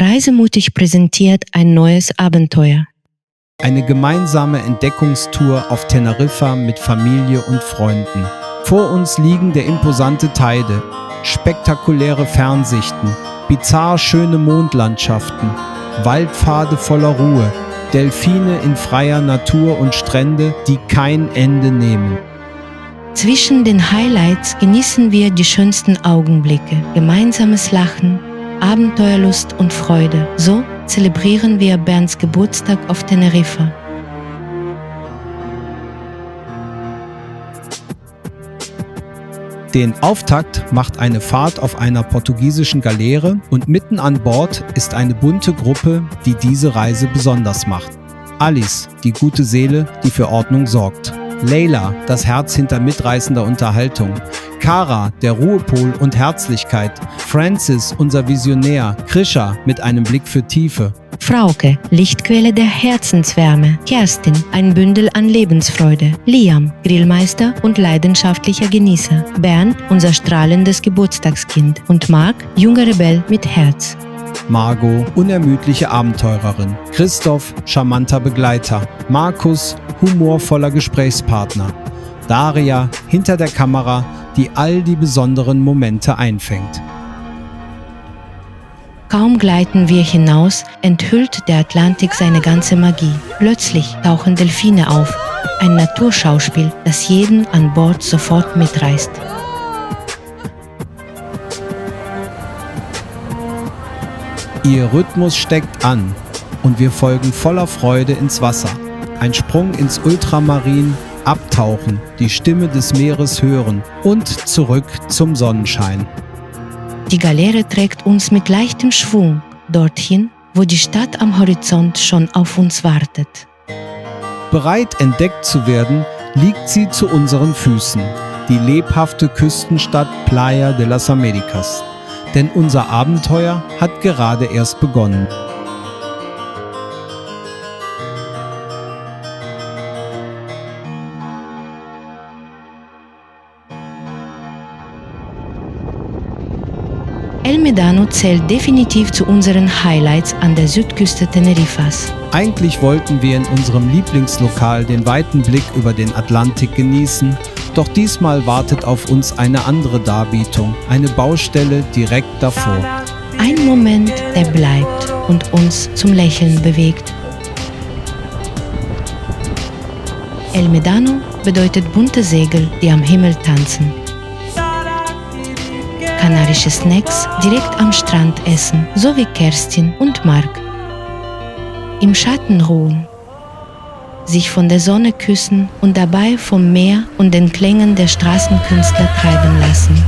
Reisemutig präsentiert ein neues Abenteuer. Eine gemeinsame Entdeckungstour auf Teneriffa mit Familie und Freunden. Vor uns liegen der imposante Teide, spektakuläre Fernsichten, bizarr schöne Mondlandschaften, Waldpfade voller Ruhe, Delfine in freier Natur und Strände, die kein Ende nehmen. Zwischen den Highlights genießen wir die schönsten Augenblicke, gemeinsames Lachen, Abenteuerlust und Freude. So zelebrieren wir Bernds Geburtstag auf Teneriffa. Den Auftakt macht eine Fahrt auf einer portugiesischen Galeere und mitten an Bord ist eine bunte Gruppe, die diese Reise besonders macht. Alice, die gute Seele, die für Ordnung sorgt. Leila, das Herz hinter mitreißender Unterhaltung. Kara, der Ruhepol und Herzlichkeit. Francis, unser Visionär. Krisha, mit einem Blick für Tiefe. Frauke, Lichtquelle der Herzenswärme. Kerstin, ein Bündel an Lebensfreude. Liam, Grillmeister und leidenschaftlicher Genießer. Bernd, unser strahlendes Geburtstagskind. Und Marc, junger Rebell mit Herz. Margot, unermüdliche Abenteurerin. Christoph, charmanter Begleiter. Markus, humorvoller Gesprächspartner. Daria, hinter der Kamera, die all die besonderen Momente einfängt. Kaum gleiten wir hinaus, enthüllt der Atlantik seine ganze Magie. Plötzlich tauchen Delfine auf, ein Naturschauspiel, das jeden an Bord sofort mitreißt. Ihr Rhythmus steckt an und wir folgen voller Freude ins Wasser. Ein Sprung ins Ultramarin, abtauchen, die Stimme des Meeres hören und zurück zum Sonnenschein. Die Galeere trägt uns mit leichtem Schwung dorthin, wo die Stadt am Horizont schon auf uns wartet. Bereit entdeckt zu werden, liegt sie zu unseren Füßen, die lebhafte Küstenstadt Playa de las Américas. Denn unser Abenteuer hat gerade erst begonnen. El Médano zählt definitiv zu unseren Highlights an der Südküste Teneriffas. Eigentlich wollten wir in unserem Lieblingslokal den weiten Blick über den Atlantik genießen, doch diesmal wartet auf uns eine andere Darbietung, eine Baustelle direkt davor. Ein Moment, der bleibt und uns zum Lächeln bewegt. El Médano bedeutet bunte Segel, die am Himmel tanzen. Kanarische Snacks direkt am Strand essen, so wie Kerstin und Marc. Im Schatten ruhen, sich von der Sonne küssen und dabei vom Meer und den Klängen der Straßenkünstler treiben lassen.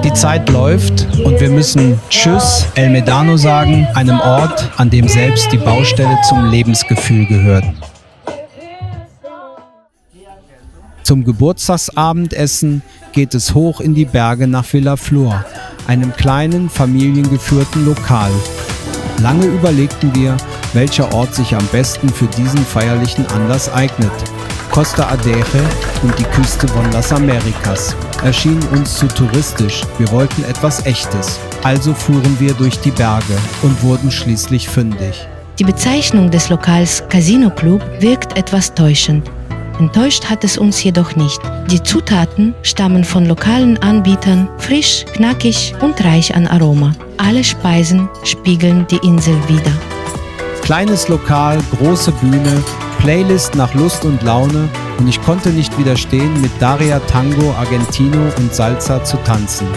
Die Zeit läuft und wir müssen Tschüss, El Médano sagen, einem Ort, an dem selbst die Baustelle zum Lebensgefühl gehört. Zum Geburtstagsabendessen geht es hoch in die Berge nach Villa Flor, einem kleinen, familiengeführten Lokal. Lange überlegten wir, welcher Ort sich am besten für diesen feierlichen Anlass eignet. Costa Adeje und die Küste von Las Américas erschienen uns zu touristisch, wir wollten etwas Echtes. Also fuhren wir durch die Berge und wurden schließlich fündig. Die Bezeichnung des Lokals Casino Club wirkt etwas täuschend. Enttäuscht hat es uns jedoch nicht. Die Zutaten stammen von lokalen Anbietern, frisch, knackig und reich an Aroma. Alle Speisen spiegeln die Insel wider. Kleines Lokal, große Bühne, Playlist nach Lust und Laune und ich konnte nicht widerstehen, mit Daria Tango, Argentino und Salsa zu tanzen.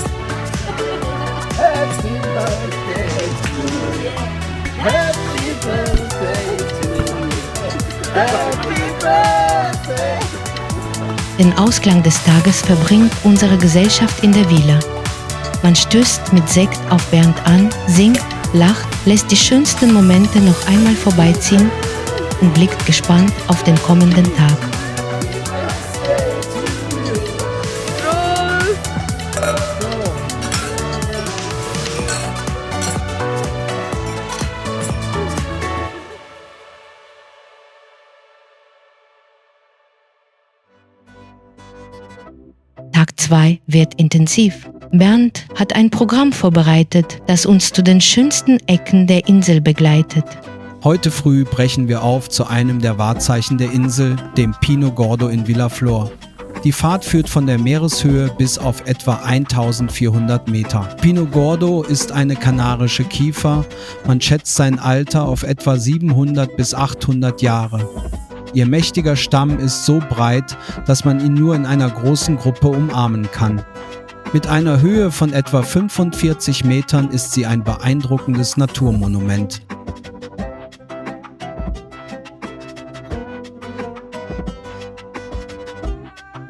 Den Ausklang des Tages verbringt unsere Gesellschaft in der Villa. Man stößt mit Sekt auf Bernd an, singt, lacht, lässt die schönsten Momente noch einmal vorbeiziehen und blickt gespannt auf den kommenden Tag. Tag 2 wird intensiv. Bernd hat ein Programm vorbereitet, das uns zu den schönsten Ecken der Insel begleitet. Heute früh brechen wir auf zu einem der Wahrzeichen der Insel, dem Pino Gordo in Villaflor. Die Fahrt führt von der Meereshöhe bis auf etwa 1400 Meter. Pino Gordo ist eine kanarische Kiefer. Man schätzt sein Alter auf etwa 700 bis 800 Jahre. Ihr mächtiger Stamm ist so breit, dass man ihn nur in einer großen Gruppe umarmen kann. Mit einer Höhe von etwa 45 Metern ist sie ein beeindruckendes Naturmonument.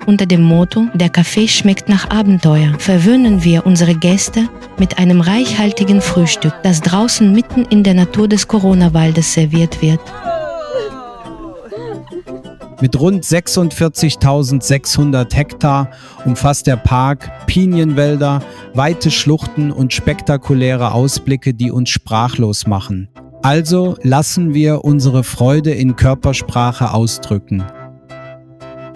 Unter dem Motto „Der Kaffee schmeckt nach Abenteuer“ verwöhnen wir unsere Gäste mit einem reichhaltigen Frühstück, das draußen mitten in der Natur des Corona-Waldes serviert wird. Mit rund 46.600 Hektar umfasst der Park Pinienwälder, weite Schluchten und spektakuläre Ausblicke, die uns sprachlos machen. Also lassen wir unsere Freude in Körpersprache ausdrücken.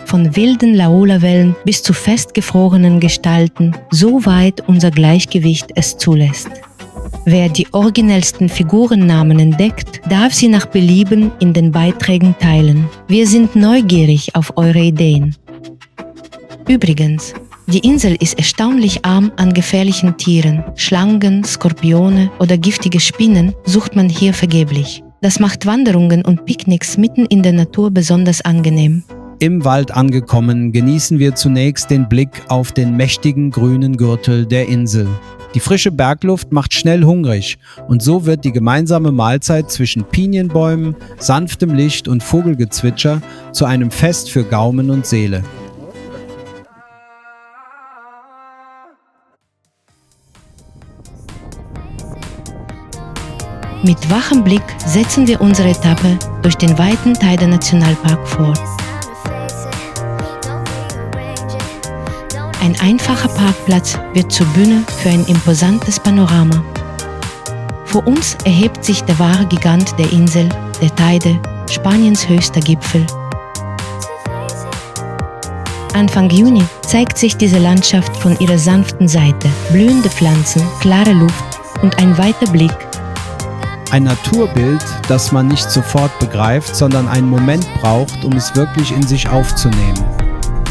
Von wilden Laola-Wellen bis zu festgefrorenen Gestalten, soweit unser Gleichgewicht es zulässt. Wer die originellsten Figurennamen entdeckt, darf sie nach Belieben in den Beiträgen teilen. Wir sind neugierig auf eure Ideen. Übrigens, die Insel ist erstaunlich arm an gefährlichen Tieren. Schlangen, Skorpione oder giftige Spinnen sucht man hier vergeblich. Das macht Wanderungen und Picknicks mitten in der Natur besonders angenehm. Im Wald angekommen, genießen wir zunächst den Blick auf den mächtigen grünen Gürtel der Insel. Die frische Bergluft macht schnell hungrig und so wird die gemeinsame Mahlzeit zwischen Pinienbäumen, sanftem Licht und Vogelgezwitscher zu einem Fest für Gaumen und Seele. Mit wachem Blick setzen wir unsere Etappe durch den weiten Teide Nationalpark fort. Ein einfacher Parkplatz wird zur Bühne für ein imposantes Panorama. Vor uns erhebt sich der wahre Gigant der Insel, der Teide, Spaniens höchster Gipfel. Anfang Juni zeigt sich diese Landschaft von ihrer sanften Seite. Blühende Pflanzen, klare Luft und ein weiter Blick. Ein Naturbild, das man nicht sofort begreift, sondern einen Moment braucht, um es wirklich in sich aufzunehmen.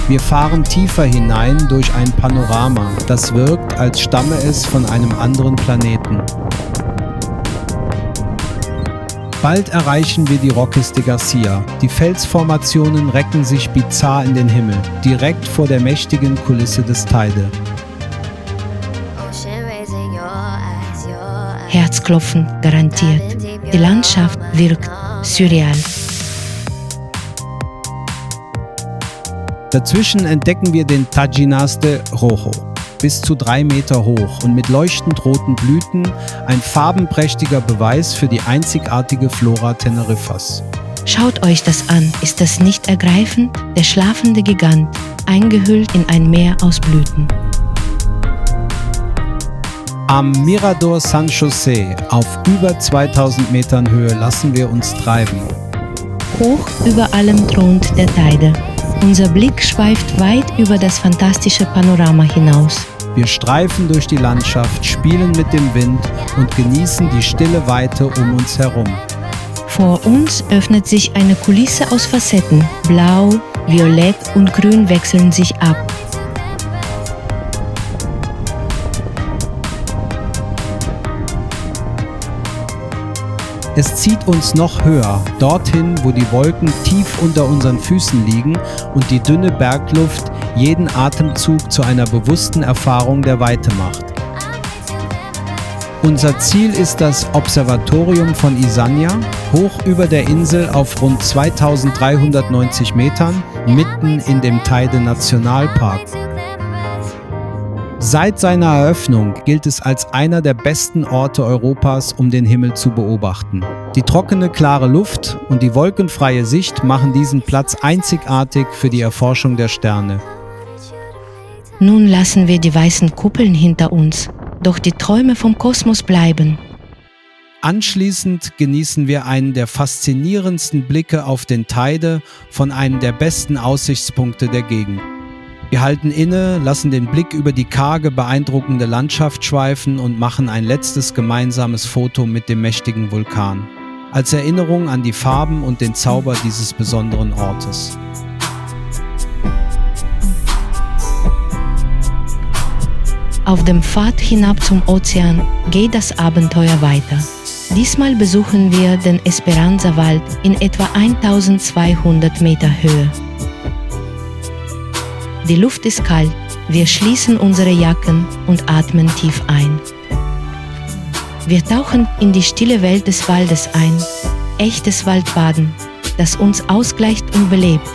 Wir fahren tiefer hinein durch ein Panorama, das wirkt, als stamme es von einem anderen Planeten. Bald erreichen wir die Roques de Garcia. Die Felsformationen recken sich bizarr in den Himmel, direkt vor der mächtigen Kulisse des Teide. Herzklopfen garantiert. Die Landschaft wirkt surreal. Dazwischen entdecken wir den Tajinas de Rojo, bis zu 3 Meter hoch und mit leuchtend roten Blüten ein farbenprächtiger Beweis für die einzigartige Flora Teneriffas. Schaut euch das an, ist das nicht ergreifend? Der schlafende Gigant, eingehüllt in ein Meer aus Blüten. Am Mirador San José auf über 2000 Metern Höhe lassen wir uns treiben. Hoch über allem thront der Teide. Unser Blick schweift weit über das fantastische Panorama hinaus. Wir streifen durch die Landschaft, spielen mit dem Wind und genießen die stille Weite um uns herum. Vor uns öffnet sich eine Kulisse aus Facetten. Blau, Violett und Grün wechseln sich ab. Es zieht uns noch höher, dorthin, wo die Wolken tief unter unseren Füßen liegen und die dünne Bergluft jeden Atemzug zu einer bewussten Erfahrung der Weite macht. Unser Ziel ist das Observatorium von Isanha, hoch über der Insel auf rund 2390 Metern, mitten in dem Teide Nationalpark. Seit seiner Eröffnung gilt es als einer der besten Orte Europas, um den Himmel zu beobachten. Die trockene, klare Luft und die wolkenfreie Sicht machen diesen Platz einzigartig für die Erforschung der Sterne. Nun lassen wir die weißen Kuppeln hinter uns, doch die Träume vom Kosmos bleiben. Anschließend genießen wir einen der faszinierendsten Blicke auf den Teide von einem der besten Aussichtspunkte der Gegend. Wir halten inne, lassen den Blick über die karge, beeindruckende Landschaft schweifen und machen ein letztes gemeinsames Foto mit dem mächtigen Vulkan. Als Erinnerung an die Farben und den Zauber dieses besonderen Ortes. Auf dem Pfad hinab zum Ozean geht das Abenteuer weiter. Diesmal besuchen wir den Esperanza-Wald in etwa 1200 Meter Höhe. Die Luft ist kalt, wir schließen unsere Jacken und atmen tief ein. Wir tauchen in die stille Welt des Waldes ein, echtes Waldbaden, das uns ausgleicht und belebt.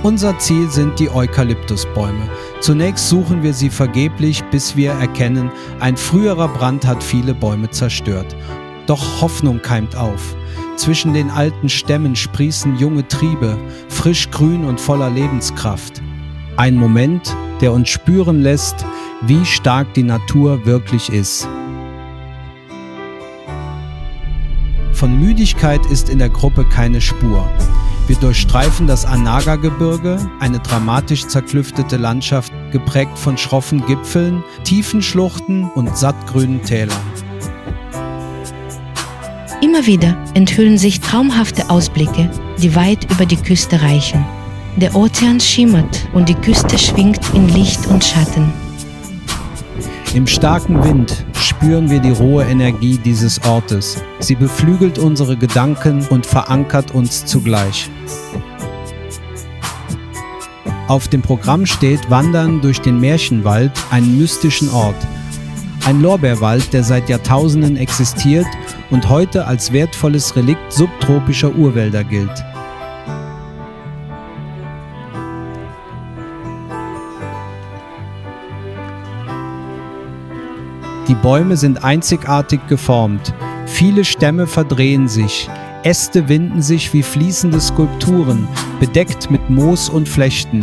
Unser Ziel sind die Eukalyptusbäume. Zunächst suchen wir sie vergeblich, bis wir erkennen, ein früherer Brand hat viele Bäume zerstört. Doch Hoffnung keimt auf. Zwischen den alten Stämmen sprießen junge Triebe, frisch grün und voller Lebenskraft. Ein Moment, der uns spüren lässt, wie stark die Natur wirklich ist. Von Müdigkeit ist in der Gruppe keine Spur. Wir durchstreifen das Anaga-Gebirge, eine dramatisch zerklüftete Landschaft, geprägt von schroffen Gipfeln, tiefen Schluchten und sattgrünen Tälern. Immer wieder enthüllen sich traumhafte Ausblicke, die weit über die Küste reichen. Der Ozean schimmert und die Küste schwingt in Licht und Schatten. Im starken Wind spüren wir die rohe Energie dieses Ortes. Sie beflügelt unsere Gedanken und verankert uns zugleich. Auf dem Programm steht Wandern durch den Märchenwald, einen mystischen Ort. Ein Lorbeerwald, der seit Jahrtausenden existiert und heute als wertvolles Relikt subtropischer Urwälder gilt. Die Bäume sind einzigartig geformt. Viele Stämme verdrehen sich. Äste winden sich wie fließende Skulpturen, bedeckt mit Moos und Flechten.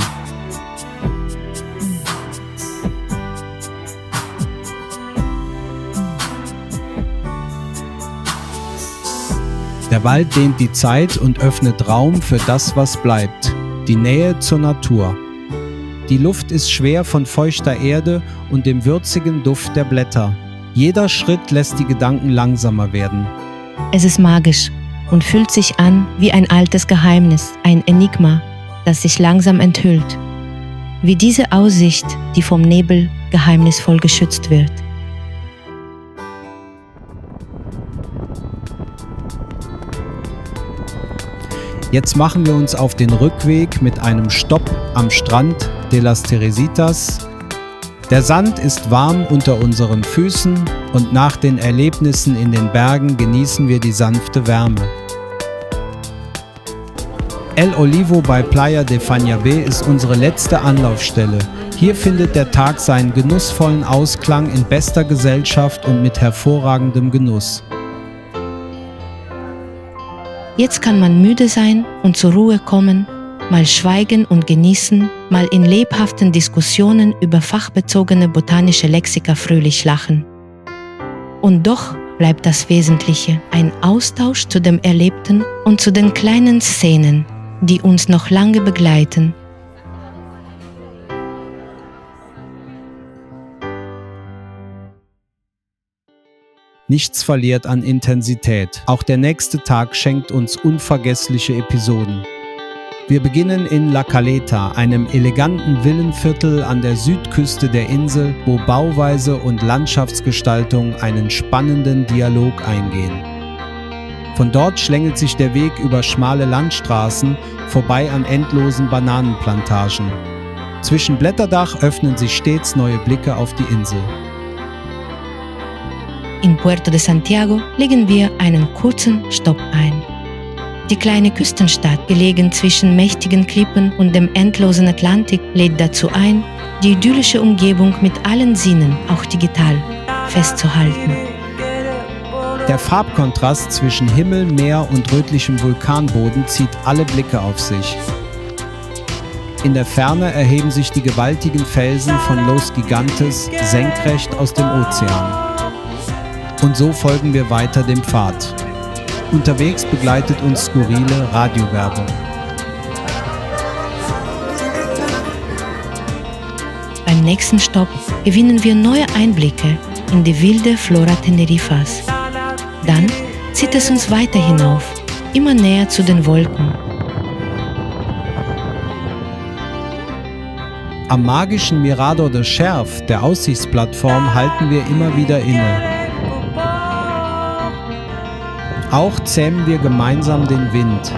Der Wald dehnt die Zeit und öffnet Raum für das, was bleibt. Die Nähe zur Natur. Die Luft ist schwer von feuchter Erde und dem würzigen Duft der Blätter. Jeder Schritt lässt die Gedanken langsamer werden. Es ist magisch und fühlt sich an wie ein altes Geheimnis, ein Enigma, das sich langsam enthüllt. Wie diese Aussicht, die vom Nebel geheimnisvoll geschützt wird. Jetzt machen wir uns auf den Rückweg mit einem Stopp am Strand de las Teresitas. Der Sand ist warm unter unseren Füßen und nach den Erlebnissen in den Bergen genießen wir die sanfte Wärme. El Olivo bei Playa de Fañabé ist unsere letzte Anlaufstelle. Hier findet der Tag seinen genussvollen Ausklang in bester Gesellschaft und mit hervorragendem Genuss. Jetzt kann man müde sein und zur Ruhe kommen, mal schweigen und genießen, mal in lebhaften Diskussionen über fachbezogene botanische Lexika fröhlich lachen. Und doch bleibt das Wesentliche, ein Austausch zu dem Erlebten und zu den kleinen Szenen, die uns noch lange begleiten. Nichts verliert an Intensität. Auch der nächste Tag schenkt uns unvergessliche Episoden. Wir beginnen in La Caleta, einem eleganten Villenviertel an der Südküste der Insel, wo Bauweise und Landschaftsgestaltung einen spannenden Dialog eingehen. Von dort schlängelt sich der Weg über schmale Landstraßen vorbei an endlosen Bananenplantagen. Zwischen Blätterdach öffnen sich stets neue Blicke auf die Insel. In Puerto de Santiago legen wir einen kurzen Stopp ein. Die kleine Küstenstadt, gelegen zwischen mächtigen Klippen und dem endlosen Atlantik, lädt dazu ein, die idyllische Umgebung mit allen Sinnen, auch digital, festzuhalten. Der Farbkontrast zwischen Himmel, Meer und rötlichem Vulkanboden zieht alle Blicke auf sich. In der Ferne erheben sich die gewaltigen Felsen von Los Gigantes senkrecht aus dem Ozean. Und so folgen wir weiter dem Pfad. Unterwegs begleitet uns skurrile Radiowerbung. nächsten Stopp gewinnen wir neue Einblicke in die wilde Flora Tenerifas. Dann zieht es uns weiter hinauf, immer näher zu den Wolken. Am magischen Mirador de Scherf, der Aussichtsplattform, halten wir immer wieder inne. Auch zähmen wir gemeinsam den Wind,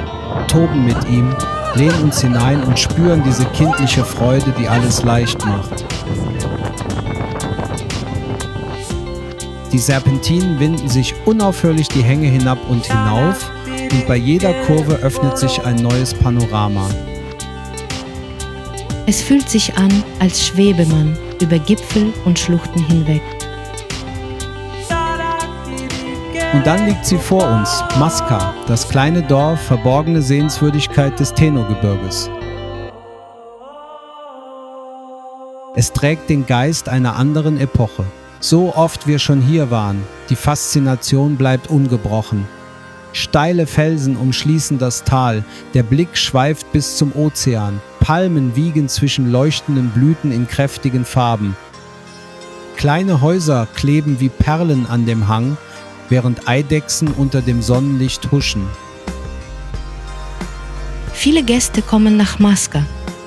toben mit ihm, lehnen uns hinein und spüren diese kindliche Freude, die alles leicht macht. Die Serpentinen winden sich unaufhörlich die Hänge hinab und hinauf und bei jeder Kurve öffnet sich ein neues Panorama. Es fühlt sich an, als schwebe man über Gipfel und Schluchten hinweg. Und dann liegt sie vor uns, Masca, das kleine Dorf, verborgene Sehenswürdigkeit des Teno-Gebirges. Es trägt den Geist einer anderen Epoche. So oft wir schon hier waren, die Faszination bleibt ungebrochen. Steile Felsen umschließen das Tal, der Blick schweift bis zum Ozean, Palmen wiegen zwischen leuchtenden Blüten in kräftigen Farben. Kleine Häuser kleben wie Perlen an dem Hang, während Eidechsen unter dem Sonnenlicht huschen. Viele Gäste kommen nach Masca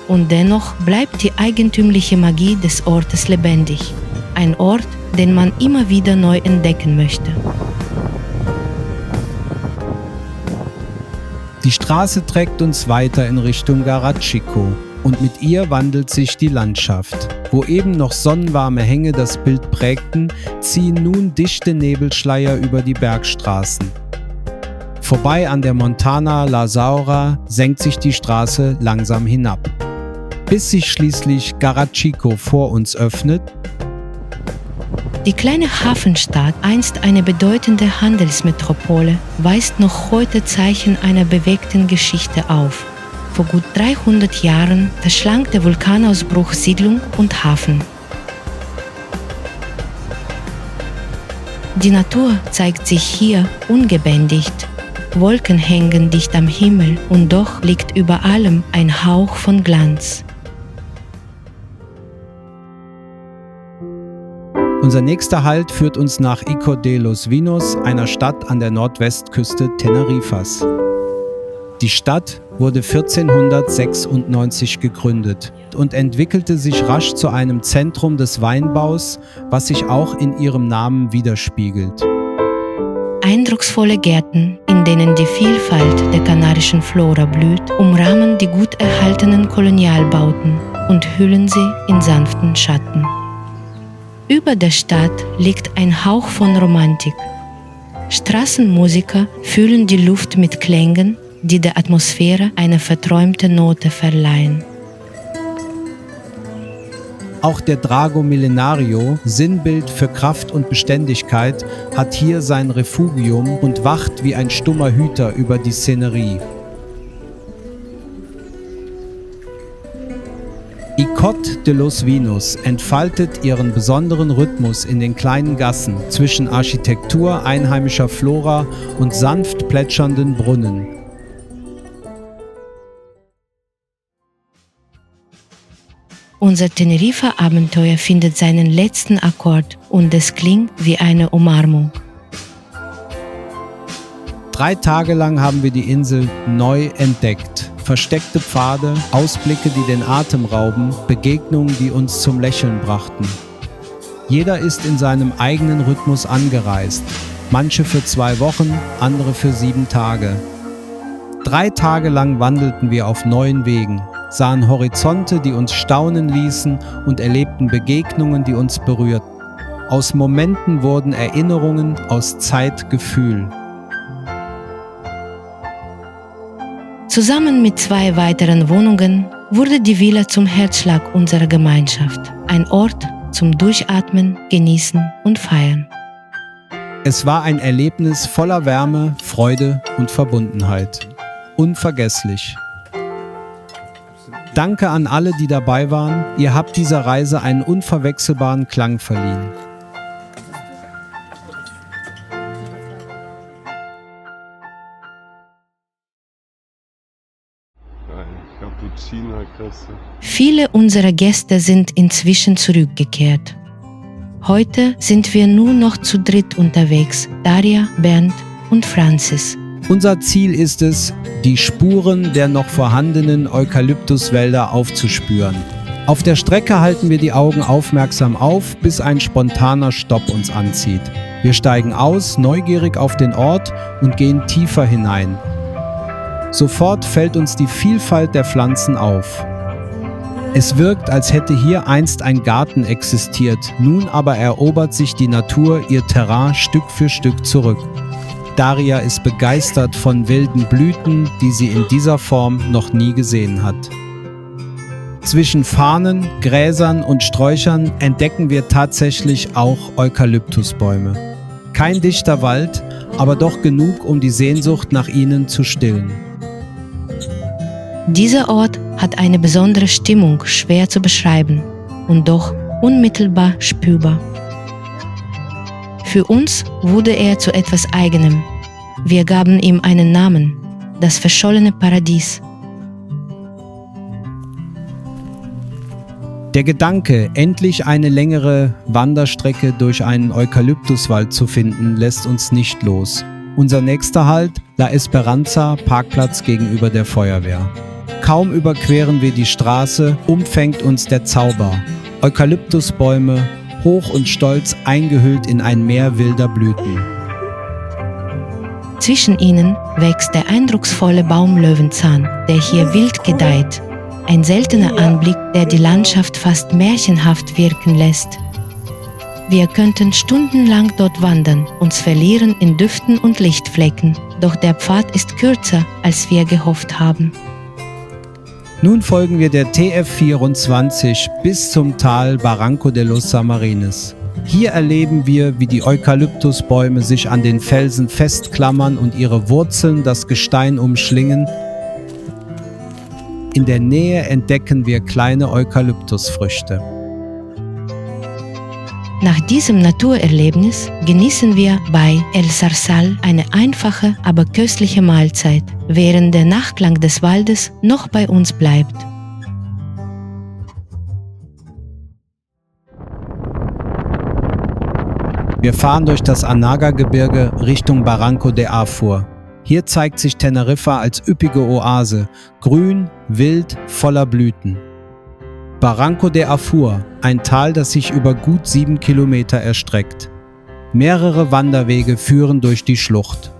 und dennoch bleibt die eigentümliche Magie des Ortes lebendig. Ein Ort, den man immer wieder neu entdecken möchte. Die Straße trägt uns weiter in Richtung Garachico und mit ihr wandelt sich die Landschaft. Wo eben noch sonnenwarme Hänge das Bild prägten, ziehen nun dichte Nebelschleier über die Bergstraßen. Vorbei an der Montana La Saura senkt sich die Straße langsam hinab, bis sich schließlich Garachico vor uns öffnet. Die kleine Hafenstadt, einst eine bedeutende Handelsmetropole, weist noch heute Zeichen einer bewegten Geschichte auf. Vor gut 300 Jahren verschlang der Vulkanausbruch Siedlung und Hafen. Die Natur zeigt sich hier ungebändigt. Wolken hängen dicht am Himmel und doch liegt über allem ein Hauch von Glanz. Unser nächster Halt führt uns nach Ico de los Vinos, einer Stadt an der Nordwestküste Tenerifas. Die Stadt wurde 1496 gegründet und entwickelte sich rasch zu einem Zentrum des Weinbaus, was sich auch in ihrem Namen widerspiegelt. Eindrucksvolle Gärten, in denen die Vielfalt der kanarischen Flora blüht, umrahmen die gut erhaltenen Kolonialbauten und hüllen sie in sanften Schatten. Über der Stadt liegt ein Hauch von Romantik. Straßenmusiker füllen die Luft mit Klängen, die der Atmosphäre eine verträumte Note verleihen. Auch der Drago Millenario, Sinnbild für Kraft und Beständigkeit, hat hier sein Refugium und wacht wie ein stummer Hüter über die Szenerie. Icot de los Vinos entfaltet ihren besonderen Rhythmus in den kleinen Gassen zwischen Architektur einheimischer Flora und sanft plätschernden Brunnen. Unser Teneriffa-Abenteuer findet seinen letzten Akkord und es klingt wie eine Umarmung. 3 Tage lang haben wir die Insel neu entdeckt. Versteckte Pfade, Ausblicke, die den Atem rauben, Begegnungen, die uns zum Lächeln brachten. Jeder ist in seinem eigenen Rhythmus angereist. Manche für 2 Wochen, andere für 7 Tage. 3 Tage lang wandelten wir auf neuen Wegen, sahen Horizonte, die uns staunen ließen und erlebten Begegnungen, die uns berührten. Aus Momenten wurden Erinnerungen, aus Zeit Gefühl. Zusammen mit 2 weiteren Wohnungen wurde die Villa zum Herzschlag unserer Gemeinschaft. Ein Ort zum Durchatmen, Genießen und Feiern. Es war ein Erlebnis voller Wärme, Freude und Verbundenheit. Unvergesslich. Danke an alle, die dabei waren. Ihr habt dieser Reise einen unverwechselbaren Klang verliehen. Ich glaube, Viele unserer Gäste sind inzwischen zurückgekehrt. Heute sind wir nur noch zu dritt unterwegs, Daria, Bernd und Francis. Unser Ziel ist es, die Spuren der noch vorhandenen Eukalyptuswälder aufzuspüren. Auf der Strecke halten wir die Augen aufmerksam auf, bis ein spontaner Stopp uns anzieht. Wir steigen aus, neugierig auf den Ort und gehen tiefer hinein. Sofort fällt uns die Vielfalt der Pflanzen auf. Es wirkt, als hätte hier einst ein Garten existiert, nun aber erobert sich die Natur ihr Terrain Stück für Stück zurück. Daria ist begeistert von wilden Blüten, die sie in dieser Form noch nie gesehen hat. Zwischen Farnen, Gräsern und Sträuchern entdecken wir tatsächlich auch Eukalyptusbäume. Kein dichter Wald, aber doch genug, um die Sehnsucht nach ihnen zu stillen. Dieser Ort hat eine besondere Stimmung, schwer zu beschreiben und doch unmittelbar spürbar. Für uns wurde er zu etwas Eigenem. Wir gaben ihm einen Namen, das verschollene Paradies. Der Gedanke, endlich eine längere Wanderstrecke durch einen Eukalyptuswald zu finden, lässt uns nicht los. Unser nächster Halt, La Esperanza, Parkplatz gegenüber der Feuerwehr. Kaum überqueren wir die Straße, umfängt uns der Zauber. Eukalyptusbäume, hoch und stolz eingehüllt in ein Meer wilder Blüten. Zwischen ihnen wächst der eindrucksvolle Baum Löwenzahn, der hier wild gedeiht. Ein seltener Anblick, der die Landschaft fast märchenhaft wirken lässt. Wir könnten stundenlang dort wandern, uns verlieren in Düften und Lichtflecken, doch der Pfad ist kürzer, als wir gehofft haben. Nun folgen wir der TF24 bis zum Tal Barranco de los Samarines. Hier erleben wir, wie die Eukalyptusbäume sich an den Felsen festklammern und ihre Wurzeln das Gestein umschlingen. In der Nähe entdecken wir kleine Eukalyptusfrüchte. Nach diesem Naturerlebnis genießen wir bei El Zarzal eine einfache, aber köstliche Mahlzeit, während der Nachklang des Waldes noch bei uns bleibt. Wir fahren durch das Anaga-Gebirge Richtung Barranco de Afur. Hier zeigt sich Teneriffa als üppige Oase, grün, wild, voller Blüten. Barranco de Afur, ein Tal, das sich über gut 7 Kilometer erstreckt. Mehrere Wanderwege führen durch die Schlucht.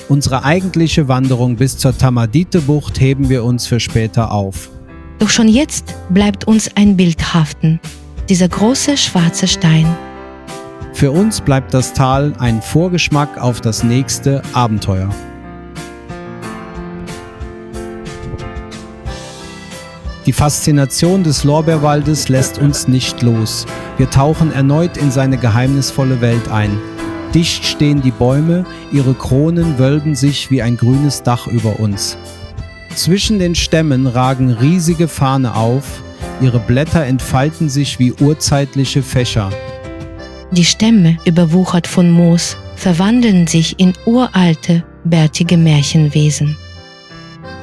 Unsere eigentliche Wanderung bis zur Tamadite-Bucht heben wir uns für später auf. Doch schon jetzt bleibt uns ein Bild haften, dieser große schwarze Stein. Für uns bleibt das Tal ein Vorgeschmack auf das nächste Abenteuer. Die Faszination des Lorbeerwaldes lässt uns nicht los. Wir tauchen erneut in seine geheimnisvolle Welt ein. Dicht stehen die Bäume, ihre Kronen wölben sich wie ein grünes Dach über uns. Zwischen den Stämmen ragen riesige Farne auf, ihre Blätter entfalten sich wie urzeitliche Fächer. Die Stämme, überwuchert von Moos, verwandeln sich in uralte, bärtige Märchenwesen.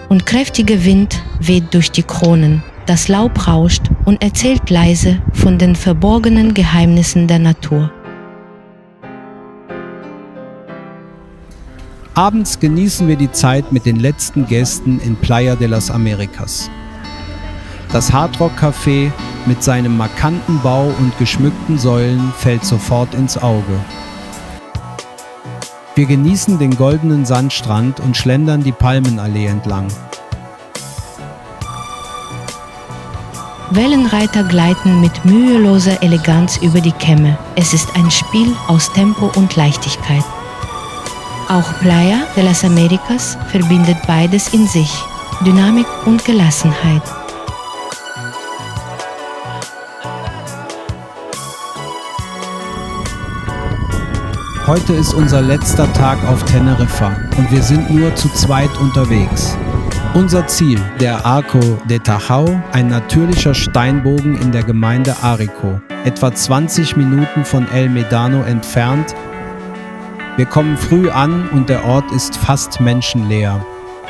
Und kräftiger Wind weht durch die Kronen, das Laub rauscht und erzählt leise von den verborgenen Geheimnissen der Natur. Abends genießen wir die Zeit mit den letzten Gästen in Playa de las Americas. Das Hardrock-Café mit seinem markanten Bau und geschmückten Säulen fällt sofort ins Auge. Wir genießen den goldenen Sandstrand und schlendern die Palmenallee entlang. Wellenreiter gleiten mit müheloser Eleganz über die Kämme. Es ist ein Spiel aus Tempo und Leichtigkeit. Auch Playa de las Americas verbindet beides in sich, Dynamik und Gelassenheit. Heute ist unser letzter Tag auf Teneriffa und wir sind nur zu zweit unterwegs. Unser Ziel, der Arco de Tajau, ein natürlicher Steinbogen in der Gemeinde Arico, etwa 20 Minuten von El Médano entfernt. Wir kommen früh an und der Ort ist fast menschenleer.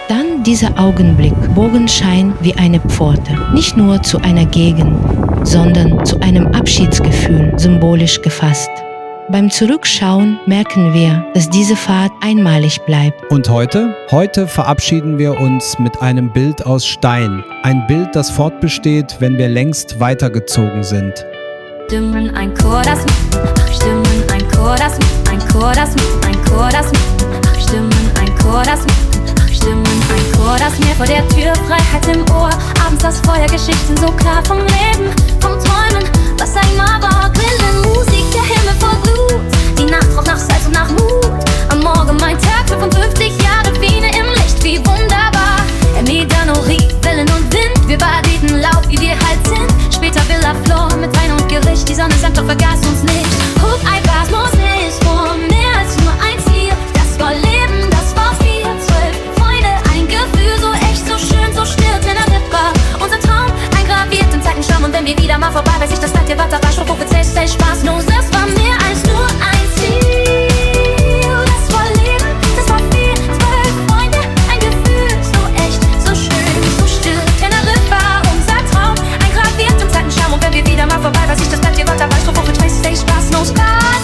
Dann dieser Augenblick, Bogenschein wie eine Pforte, nicht nur zu einer Gegend, sondern zu einem Abschiedsgefühl, symbolisch gefasst. Beim Zurückschauen merken wir, dass diese Fahrt einmalig bleibt. Und heute? Heute verabschieden wir uns mit einem Bild aus Stein. Ein Bild, das fortbesteht, wenn wir längst weitergezogen sind. Stimmen, ein Chor, das Stimmen, ein Chor, das ein Chor, das ein Chor, das Stimmen, ein Chor, das Stimmen, ein Chor, das mir vor der Tür Freiheit im Ohr. Abends das Feuer, Geschichten so klar vom Leben, vom Träumen, was einmal war. Grille Musik, der Himmel voll Blut, die Nacht roch nach Salz und nach Mut. Am Morgen mein Tag, 55 Jahre Biene im Licht, wie wunderbar. Emidanorie, Wellen und Wind, wir badeten laut, wie wir halt sind. Später Villa Flor mit Wein und Gericht, die Sonne sank, doch vergaß uns nicht. Guck, ein Basmus ist vor mehr als nur ein Ziel. Das war Leben, das war 4, 12 Freunde, ein Gefühl, so echt, so schön, so still, Teneriffa. Unser Traum, eingraviert im Zeitenschirm. Und wenn wir wieder mal vorbei, weiß ich, das bleibt dir weiter, war schon offiziell, stay spaßlos. Es war mehr als nur ein Ziel. Das war Leben, das war 4, 12 Freunde, ein Gefühl, so echt, so schön, so still, Teneriffa. Unser Traum, eingraviert im Zeitenschirm. Und wenn wir wieder mal vorbei, weiß ich, das bleibt dir weiter, war schon offiziell, stay spaßlos.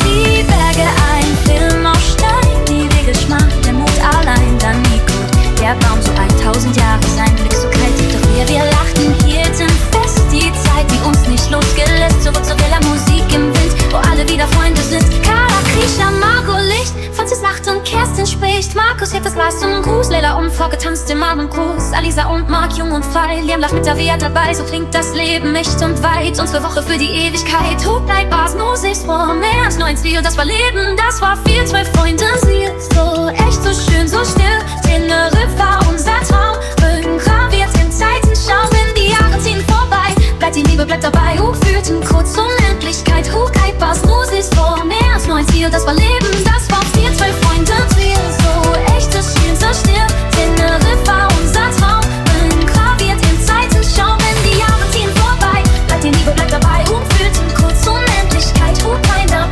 Die Berge, ein Film aus Stein, die Wege schmacht, der Mut allein, dann nie gut. Der Baum so 1000 Jahre, sein Blick so kalt, doch wir lachten, hielten fest. Die Zeit, die uns nicht losgelässt, zurück zu reller Musik im Wind, wo alle wieder Freunde sind. Carla, Krisha, Margot, Licht, Franzis lacht und Kerstin spricht. Markus hebt das Glas zum Gruß, Leila vorgetanzt im Abendgruß. Alisa und Mark, jung und frei, Liam lacht mit Davia dabei. So klingt das Leben echt und weit, unsere Woche für die Ewigkeit. Hochleib, Bars, Moses vor mehr als nur ein Ziel. Das war Leben, das war 4, 12 Freunde, Ziel. So echt, so schön, so still, Teneriffa, unser Traum. Bögen graviert in Zeitenschau, wenn die Jahre ziehen vorbei. Bleibt die Liebe, bleibt dabei, hochführten kurz Unendlichkeit. Hochleib, Bars, Moses vor mehr als nur ein Ziel. Das war Leben, das war 4, 12 Freunde, Ziel. So echt, so schön, so still, Teneriffa, unser Traum. Bögen graviert in Zeitenschau, wenn die Jahre ziehen vorbei. Bleibt die Liebe, bleibt dabei, hochführten kurz Unendlichkeit. Hochleib dabei.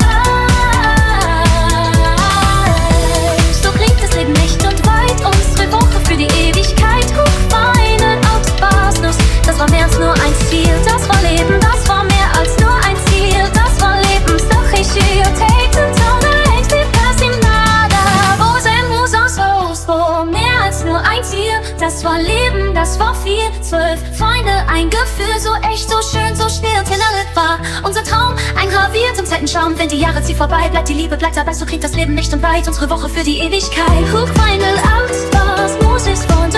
So klingt das Leben echt und weit, unsere Woche für die Ewigkeit. Hochweinen aus Basnos, das war mehr als nur ein Ziel. Das war Leben, das war mehr als nur ein Ziel. Das war Leben, doch ich take the die Passinada. Wo sind Musas Haus, wo mehr als nur ein Ziel. Das war Leben, das war 4, 12 Freunde, ein Gefühl, so echt, so schön, so still, Teneriffa. Unser Traum, eingraviert im Zeitenschirm. Wenn die Jahre ziehen vorbei, bleibt die Liebe, bleibt dabei, so klingt das Leben nicht und weit. Unsere Woche für die Ewigkeit. Hochweinen aus, was Moses vor uns